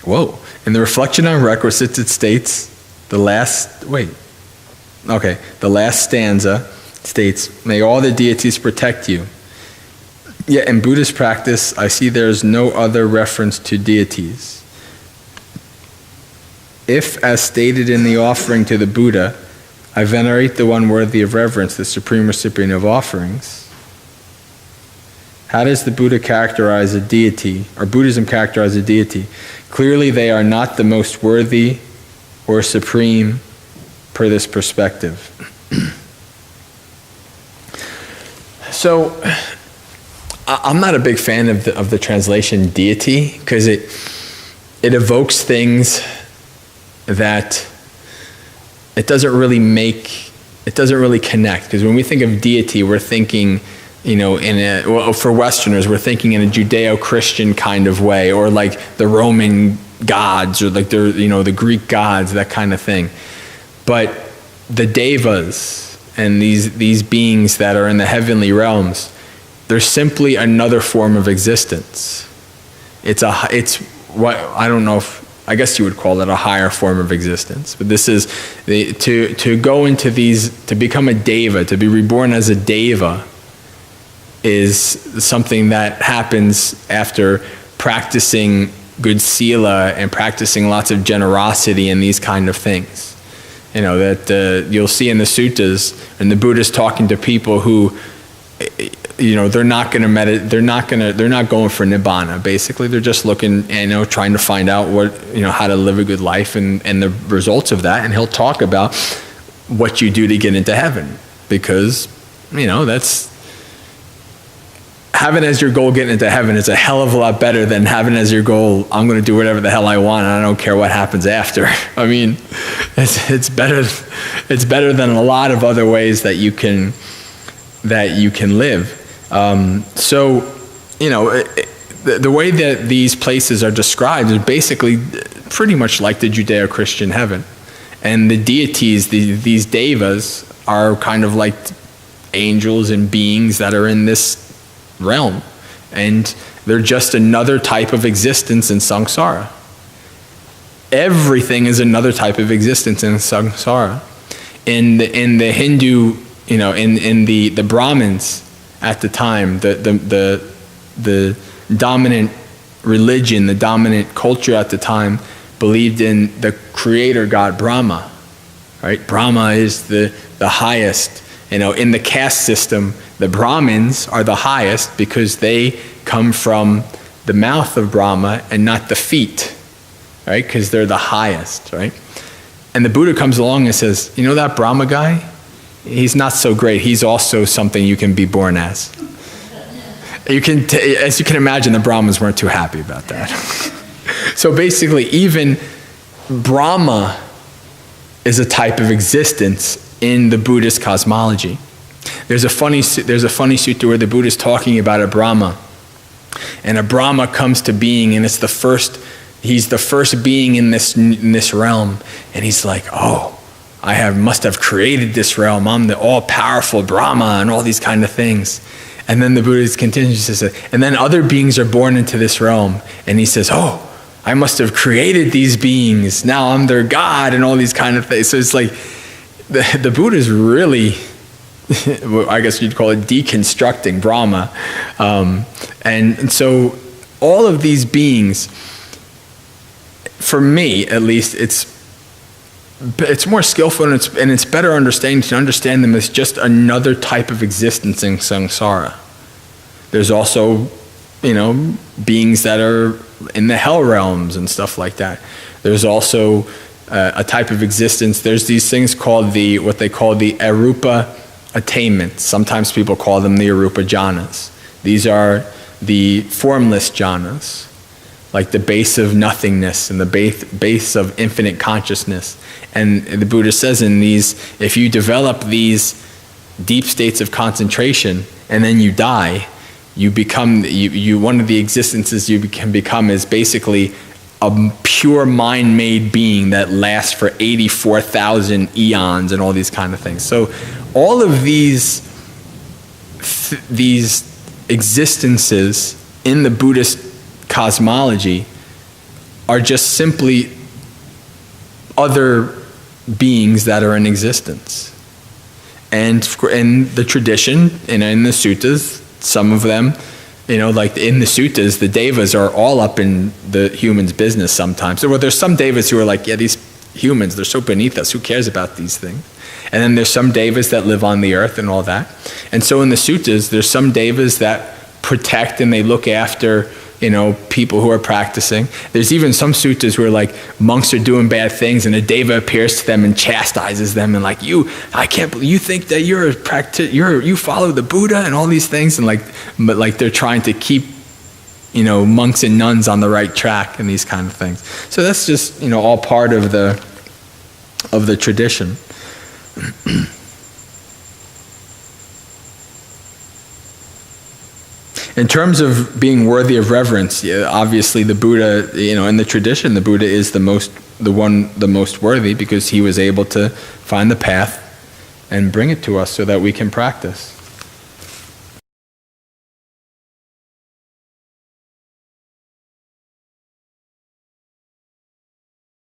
Whoa. In the reflection on requisites, it states, the last stanza states, may all the deities protect you. Yet in Buddhist practice, I see there is no other reference to deities. If, as stated in the offering to the Buddha, I venerate the one worthy of reverence, the supreme recipient of offerings, how does the Buddha characterize a deity, or Buddhism characterize a deity? Clearly they are not the most worthy or supreme per this perspective. So, I'm not a big fan of the translation deity, because it evokes things that it doesn't really connect. Because when we think of deity, we're thinking, for Westerners, we're thinking in a Judeo-Christian kind of way, or like the Roman gods, or like the Greek gods, that kind of thing. But the devas and these beings that are in the heavenly realms, they're simply another form of existence. It's what I don't know if, I guess you would call it a higher form of existence. But this is to go into these, to become a deva, to be reborn as a deva, is something that happens after practicing good sila and practicing lots of generosity and these kind of things. That you'll see in the suttas, and the Buddha's talking to people who, they're not going to meditate, they're not going for nibbana. Basically, they're just looking, trying to find out how to live a good life and the results of that. And he'll talk about what you do to get into heaven, because that's having as your goal getting into heaven is a hell of a lot better than having as your goal, I'm going to do whatever the hell I want and I don't care what happens after. I mean, it's better than a lot of other ways that you can live. The way that these places are described is basically pretty much like the Judeo-Christian heaven. And the deities, these devas, are kind of like angels and beings that are in this realm, and they're just another type of existence in samsara. Everything is another type of existence in samsara. In the Hindu, in the Brahmins at the time, the dominant religion, the dominant culture at the time, believed in the creator god Brahma. Right? Brahma is the highest. In the caste system, the Brahmins are the highest because they come from the mouth of Brahma and not the feet, right? Because they're the highest, right? And the Buddha comes along and says, that Brahma guy, he's not so great. He's also something you can be born as. As you can imagine, the Brahmins weren't too happy about that. So basically, even Brahma is a type of existence in the Buddhist cosmology. There's a funny sutta where the Buddha is talking about a Brahma, and a Brahma comes to being, and he's the first being in this realm, and he's like, oh, must have created this realm. I'm the all-powerful Brahma, and all these kind of things. And then the Buddha continues to say, and then other beings are born into this realm, and he says, oh, I must have created these beings. Now I'm their God, and all these kind of things. So it's like, the Buddha is really, I guess you'd call it deconstructing Brahma. And so all of these beings, for me at least, it's more skillful and it's better understanding to understand them as just another type of existence in samsara. There's also, beings that are in the hell realms and stuff like that. There's also a type of existence. There's these things called what they call the arupa attainments. Sometimes people call them the arupa jhanas. These are the formless jhanas, like the base of nothingness and the base of infinite consciousness. And the Buddha says in these, if you develop these deep states of concentration and then you die, you become, one of the existences you can become is basically a pure mind-made being that lasts for 84,000 eons and all these kind of things. So all of these existences in the Buddhist cosmology are just simply other beings that are in existence. And in the tradition, and in the suttas, some of them, like in the suttas, the devas are all up in the human's business sometimes. Well, there's some devas who are like, yeah, these humans, they're so beneath us, who cares about these things? And then there's some devas that live on the earth and all that. And so in the suttas, there's some devas that protect and they look after people who are practicing. There's even some suttas where like monks are doing bad things and a deva appears to them and chastises them and like, I can't believe you think that you follow the Buddha and all these things, and but they're trying to keep monks and nuns on the right track and these kind of things. So that's just all part of the tradition. In terms of being worthy of reverence, obviously the Buddha, in the tradition, the Buddha is the most worthy, because he was able to find the path and bring it to us so that we can practice.